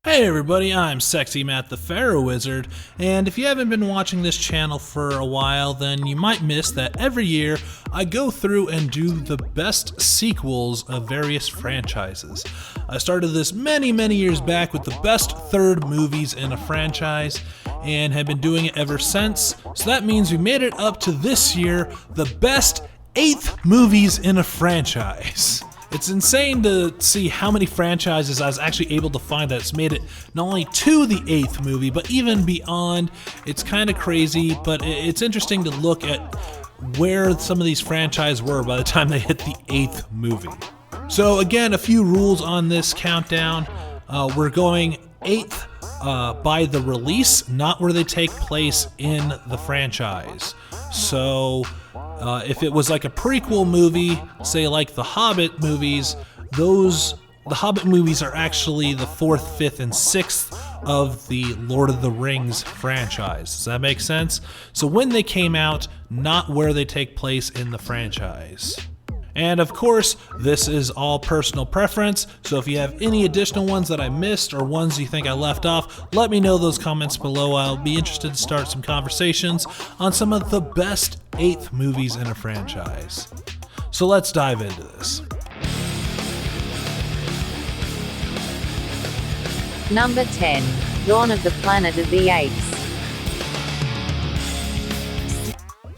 Hey everybody, I'm Sexy Matt the Pharaoh Wizard, and if you haven't been watching this channel for a while, then you might miss that every year I go through and do the best sequels of various franchises. I started this many years back with the best third movies in a franchise, and have been doing it ever since, so that means we made it up to this year, the best 8th movies in a franchise. It's insane to see how many franchises I was actually able to find that's made it not only to the 8th movie, but even beyond. It's kind of crazy, but it's interesting to look at where some of these franchises were by the time they hit the 8th movie. So again, a few rules on this countdown. We're going 8th by the release, not where they take place in the franchise. So if it was like a prequel movie, say like the Hobbit movies, the Hobbit movies are actually the 4th, 5th, and 6th of the Lord of the Rings franchise. Does that make sense? So when they came out, not where they take place in the franchise. And of course, this is all personal preference, so if you have any additional ones that I missed or ones you think I left off, let me know those comments below. I'll be interested to start some conversations on some of the best 8th movies in a franchise. So let's dive into this. Number 10. Dawn of the Planet of the Apes.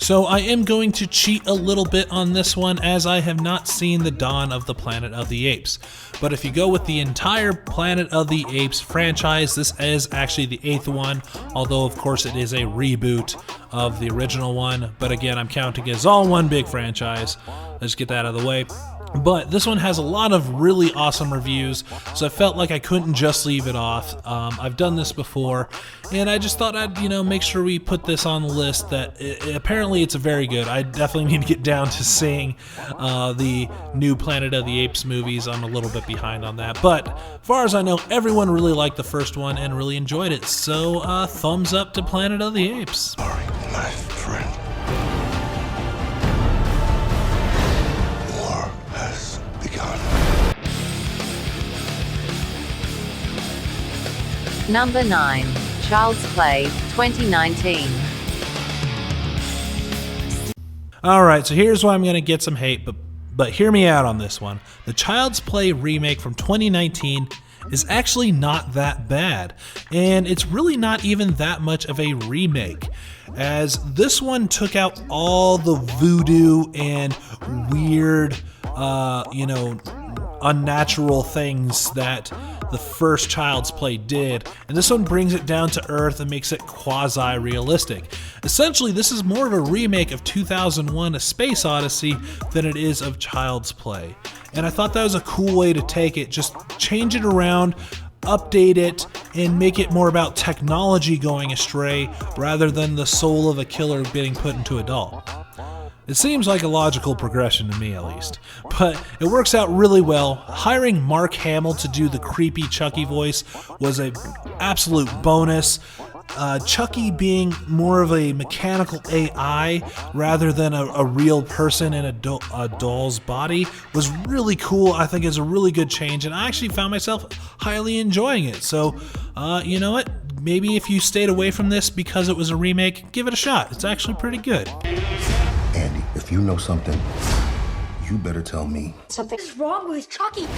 So I am going to cheat a little bit on this one, as I have not seen the Dawn of the Planet of the Apes. But if you go with the entire Planet of the Apes franchise, this is actually the 8th one, although of course it is a reboot of the original one. But again, I'm counting as all one big franchise. Let's get that out of the way. But this one has a lot of really awesome reviews, so I felt like I couldn't just leave it off. I've done this before, and I just thought I'd, make sure we put this on the list. That apparently it's very good. I definitely need to get down to seeing the new Planet of the Apes movies. I'm a little bit behind on that, but as far as I know, everyone really liked the first one and really enjoyed it. So thumbs up to Planet of the Apes. Sorry, my friend. Number 9. Child's Play, 2019. Alright, so here's why I'm going to get some hate, but hear me out on this one. The Child's Play remake from 2019 is actually not that bad, and it's really not even that much of a remake, as this one took out all the voodoo and weird, unnatural things that the first Child's Play did, and this one brings it down to earth and makes it quasi-realistic. Essentially, this is more of a remake of 2001: A Space Odyssey than it is of Child's Play. And I thought that was a cool way to take it, just change it around, update it, and make it more about technology going astray rather than the soul of a killer getting put into a doll. It seems like a logical progression to me, at least. But it works out really well. Hiring Mark Hamill to do the creepy Chucky voice was an absolute bonus. Chucky being more of a mechanical AI rather than a real person in a doll's body was really cool. I think it's a really good change, and I actually found myself highly enjoying it. So, you know what? Maybe if you stayed away from this because it was a remake, give it a shot. It's actually pretty good. Andy, if you know something, you better tell me. Something's wrong with Chucky.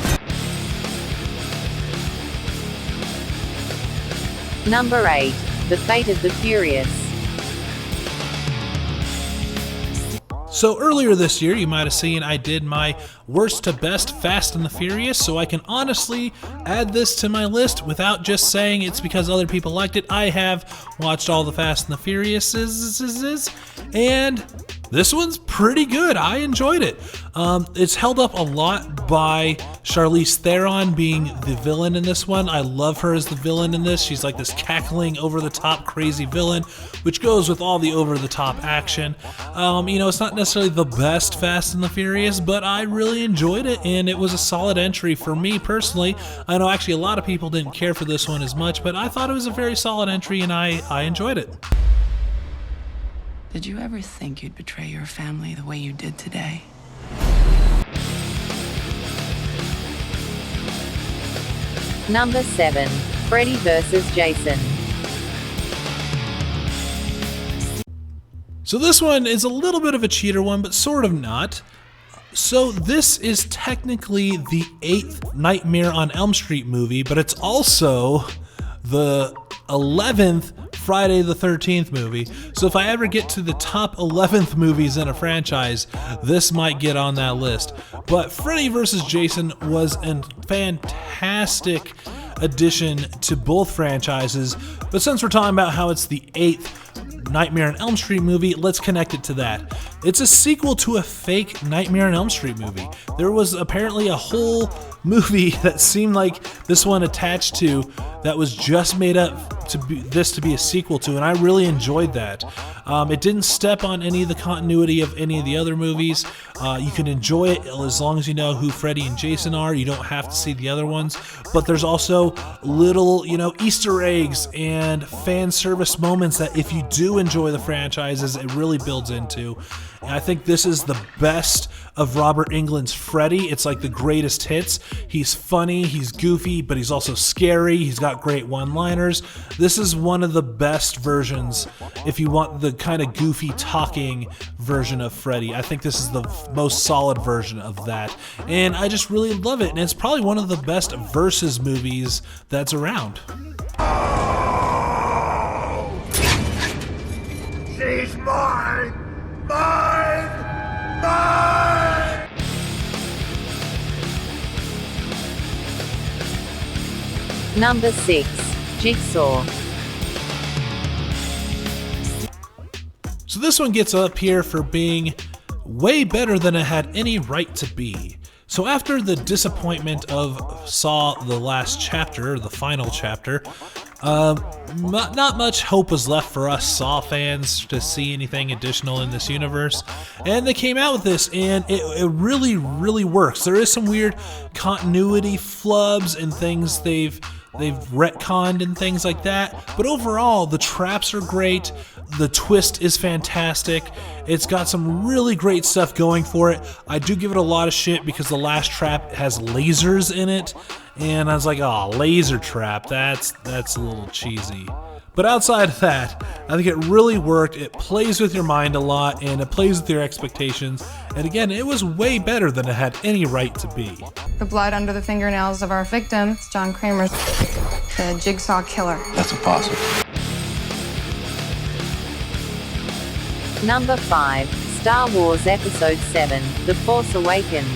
Number 8. The Fate of the Furious. So earlier this year, you might have seen I did my worst to best Fast and the Furious, so I can honestly add this to my list without just saying it's because other people liked it. I have watched all the Fast and the Furiouses, and this one's pretty good. I enjoyed it. It's held up a lot by Charlize Theron being the villain in this one. I love her as the villain in this. She's like this cackling, over-the-top, crazy villain, which goes with all the over-the-top action. It's not necessarily the best Fast and the Furious, but I really enjoyed it, and it was a solid entry for me personally. I know actually a lot of people didn't care for this one as much, but I thought it was a very solid entry, and I enjoyed it. Did you ever think you'd betray your family the way you did today? Number 7. Freddy vs. Jason. So this one is a little bit of a cheater one, but sort of not. So this is technically the 8th Nightmare on Elm Street movie, but it's also the 11th Friday the 13th movie. So if I ever get to the top 11th movies in a franchise, this might get on that list. But Freddy vs. Jason was a fantastic addition to both franchises. But since we're talking about how it's the 8th Nightmare on Elm Street movie, let's connect it to that. It's a sequel to a fake Nightmare on Elm Street movie. There was apparently a whole movie that seemed like this one attached to that was just made up to be a sequel to, and I really enjoyed that. It didn't step on any of the continuity of any of the other movies. You can enjoy it as long as you know who Freddy and Jason are. You don't have to see the other ones, but there's also little, Easter eggs and fan service moments that if you do enjoy the franchises, it really builds into. And I think this is the best of Robert Englund's Freddy. It's like the greatest hits. He's funny, he's goofy, but he's also scary. He's got great one-liners. This is one of the best versions if you want the kind of goofy talking version of Freddy. I think this is the most solid version of that. And I just really love it. And it's probably one of the best versus movies that's around. She's mine! Mine! Mine! Number 6. Jigsaw. So this one gets up here for being way better than it had any right to be. So after the disappointment of Saw the last chapter, the final chapter, not much hope was left for us Saw fans to see anything additional in this universe. And they came out with this, and it really, really works. There is some weird continuity flubs and things they've retconned and things like that. But overall, the traps are great. The twist is fantastic. It's got some really great stuff going for it. I do give it a lot of shit because the last trap has lasers in it. And I was like, oh, laser trap, that's a little cheesy. But outside of that, I think it really worked. It plays with your mind a lot, and it plays with your expectations. And again, it was way better than it had any right to be. The blood under the fingernails of our victim, John Kramer's the Jigsaw killer. That's impossible. Number 5. Star Wars Episode 7, The Force Awakens.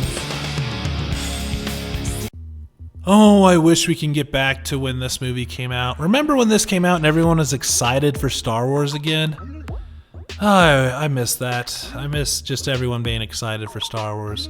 Oh, I wish we can get back to when this movie came out. Remember when this came out and everyone was excited for Star Wars again? Oh, I miss that. I miss just everyone being excited for Star Wars.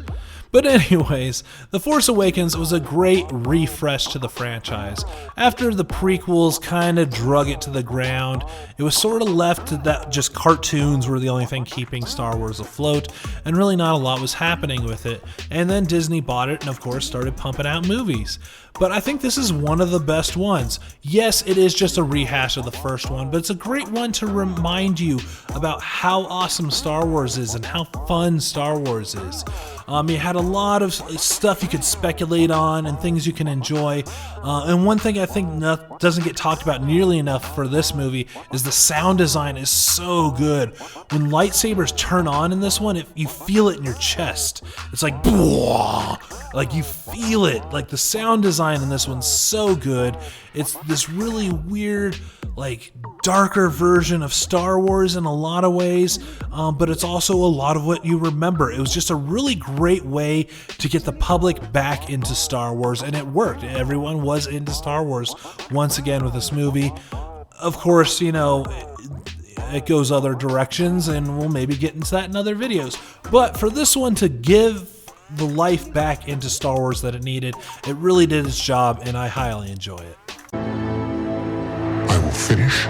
But anyways, The Force Awakens was a great refresh to the franchise. After the prequels kind of drug it to the ground, it was sort of left to that just cartoons were the only thing keeping Star Wars afloat, and really not a lot was happening with it. And then Disney bought it and of course started pumping out movies. But I think this is one of the best ones. Yes, it is just a rehash of the first one, but it's a great one to remind you about how awesome Star Wars is and how fun Star Wars is. It had a lot of stuff you could speculate on and things you can enjoy. And one thing I think doesn't get talked about nearly enough for this movie is the sound design is so good. When lightsabers turn on in this one, you feel it in your chest. It's like, like you feel it. Like the sound design in this one's so good. It's this really weird, like darker version of Star Wars in a lot of ways, but it's also a lot of what you remember. It was just a really great way to get the public back into Star Wars, and it worked. Everyone was into Star Wars once again with this movie. Of course, it goes other directions, and we'll maybe get into that in other videos. But for this one to give the life back into Star Wars that it needed, it really did its job, and I highly enjoy it. I will finish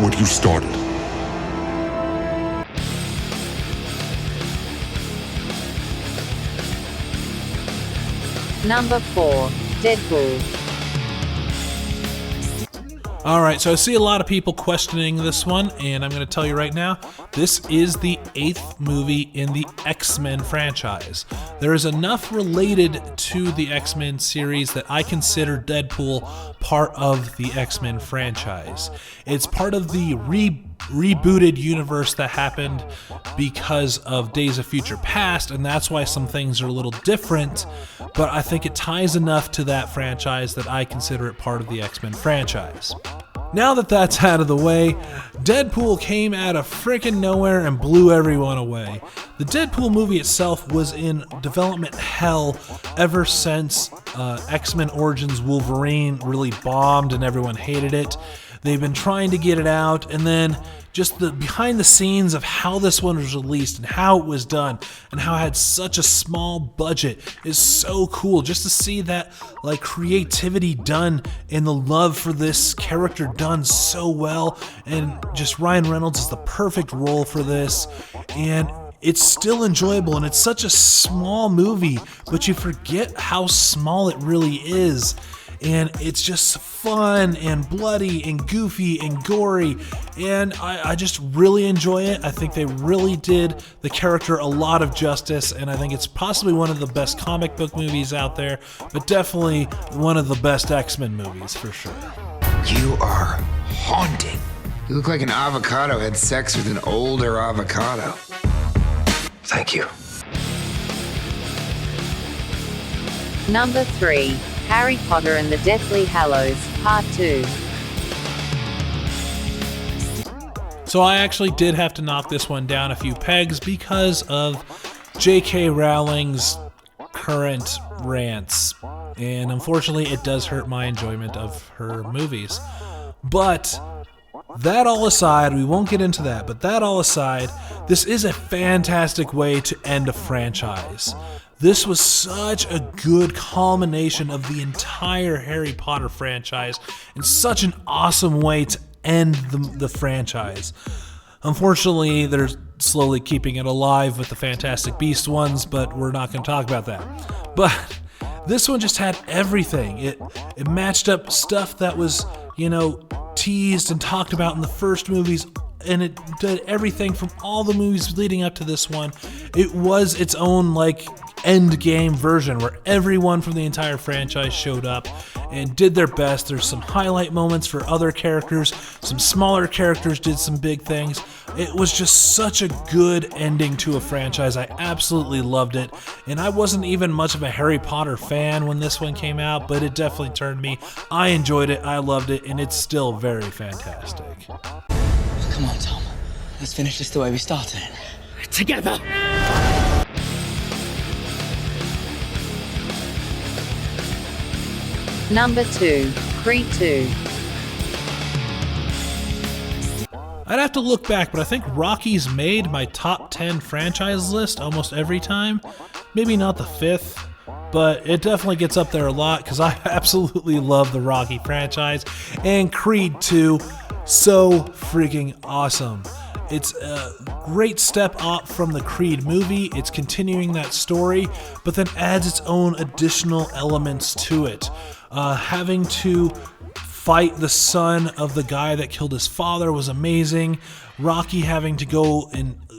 what you started. Number 4. Deadpool. Alright, so I see a lot of people questioning this one, and I'm going to tell you right now, this is the 8th movie in the X-Men franchise. There is enough related to the X-Men series that I consider Deadpool part of the X-Men franchise. It's part of the rebooted universe that happened because of Days of Future Past, and that's why some things are a little different, but I think it ties enough to that franchise that I consider it part of the X-Men franchise. Now that that's out of the way, Deadpool came out of frickin' nowhere and blew everyone away. The Deadpool movie itself was in development hell ever since X-Men Origins Wolverine really bombed and everyone hated it. They've been trying to get it out, and then just the behind the scenes of how this one was released and how it was done and how it had such a small budget is so cool. Just to see that like creativity done and the love for this character done so well, and just Ryan Reynolds is the perfect role for this, and it's still enjoyable, and it's such a small movie, but you forget how small it really is. And it's just fun and bloody and goofy and gory, and I just really enjoy it. I think they really did the character a lot of justice, and I think it's possibly one of the best comic book movies out there, but definitely one of the best X-Men movies for sure. You are haunting. You look like an avocado had sex with an older avocado. Thank you. Number 3. Harry Potter and the Deathly Hallows, Part 2. So I actually did have to knock this one down a few pegs because of J.K. Rowling's current rants. And unfortunately, it does hurt my enjoyment of her movies. But that all aside, we won't get into that, but that all aside, this is a fantastic way to end a franchise. This was such a good culmination of the entire Harry Potter franchise and such an awesome way to end the franchise. Unfortunately, they're slowly keeping it alive with the Fantastic Beasts ones, but we're not going to talk about that. But this one just had everything. It matched up stuff that was, teased and talked about in the first movies, and it did everything from all the movies leading up to this one. It was its own, end game version where everyone from the entire franchise showed up and did their best. There's some highlight moments for other characters. Some smaller characters did some big things. It was just such a good ending to a franchise. I absolutely loved it. And I wasn't even much of a Harry Potter fan when this one came out, but it definitely turned me. I enjoyed it, I loved it, and it's still very fantastic. Come on, Tom. Let's finish this the way we started. Together! Number 2. Creed 2. I'd have to look back, but I think Rocky's made my top 10 franchise list almost every time. Maybe not the 5th, but it definitely gets up there a lot because I absolutely love the Rocky franchise. And Creed 2, so freaking awesome. It's a great step up from the Creed movie. It's continuing that story, but then adds its own additional elements to it. Having to fight the son of the guy that killed his father was amazing. Rocky having to go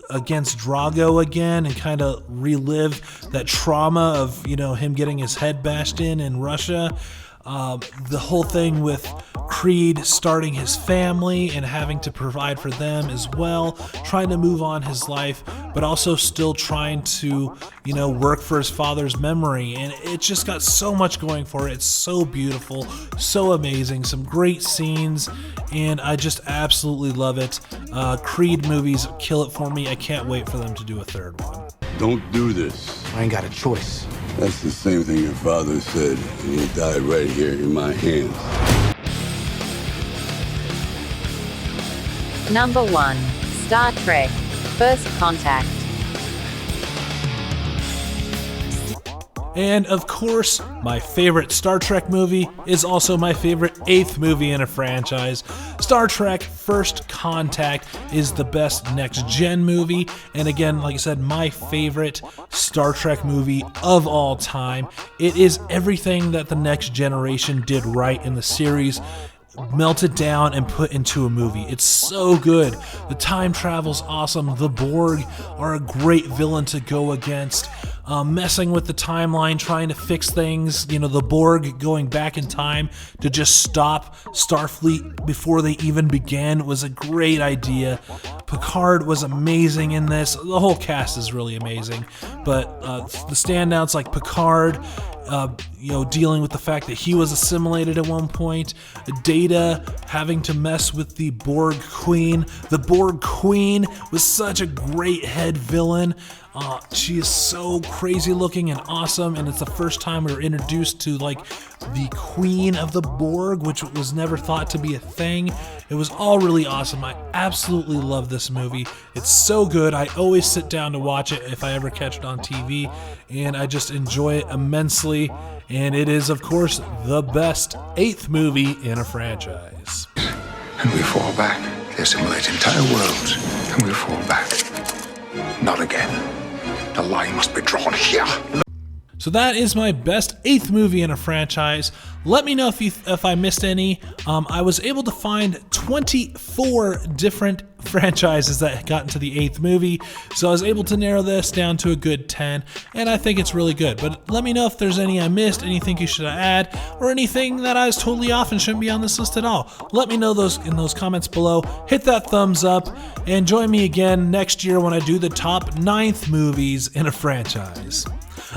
against Drago again and kind of relive that trauma of him getting his head bashed in Russia. The whole thing with Creed starting his family and having to provide for them as well, trying to move on his life, but also still trying to, work for his father's memory. And it just got so much going for it. It's so beautiful, so amazing, some great scenes, and I just absolutely love it. Creed movies kill it for me. I can't wait for them to do a third one. Don't do this. I ain't got a choice. That's the same thing your father said, and he died right here in my hands. Number 1. Star Trek, First Contact. And of course, my favorite Star Trek movie is also my favorite 8th movie in a franchise. Star Trek First Contact is the best next-gen movie, and again, like I said, my favorite Star Trek movie of all time. It is everything that the Next Generation did right in the series. melted down and put into a movie. It's so good. The time travel's awesome. The Borg are a great villain to go against. Messing with the timeline, trying to fix things. You know, the Borg going back in time to just stop Starfleet before they even began was a great idea. Picard was amazing in this. The whole cast is really amazing. But the standouts like Picard, dealing with the fact that he was assimilated at one point, Data having to mess with the Borg Queen. The Borg Queen was such a great head villain. She is so crazy looking and awesome, and it's the first time we were introduced to like the Queen of the Borg, which was never thought to be a thing. It was all really awesome. I absolutely love this movie. It's so good. I always sit down to watch it if I ever catch it on TV, and I just enjoy it immensely. And it is, of course, the best 8th movie in a franchise. And we fall back. They assimilate entire worlds, and we fall back. Not again. The line must be drawn here. So that is my best 8th movie in a franchise. Let me know if I missed any. I was able to find 24 different franchises that got into the 8th movie, so I was able to narrow this down to a good 10, and I think it's really good. But let me know if there's any I missed, anything you should add, or anything that I was totally off and shouldn't be on this list at all. Let me know those in those comments below. Hit that thumbs up, and join me again next year when I do the top 9th movies in a franchise.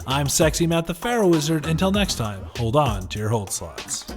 I'm Sexy Matt the Pharaoh Wizard. Until next time, hold on to your hold slots.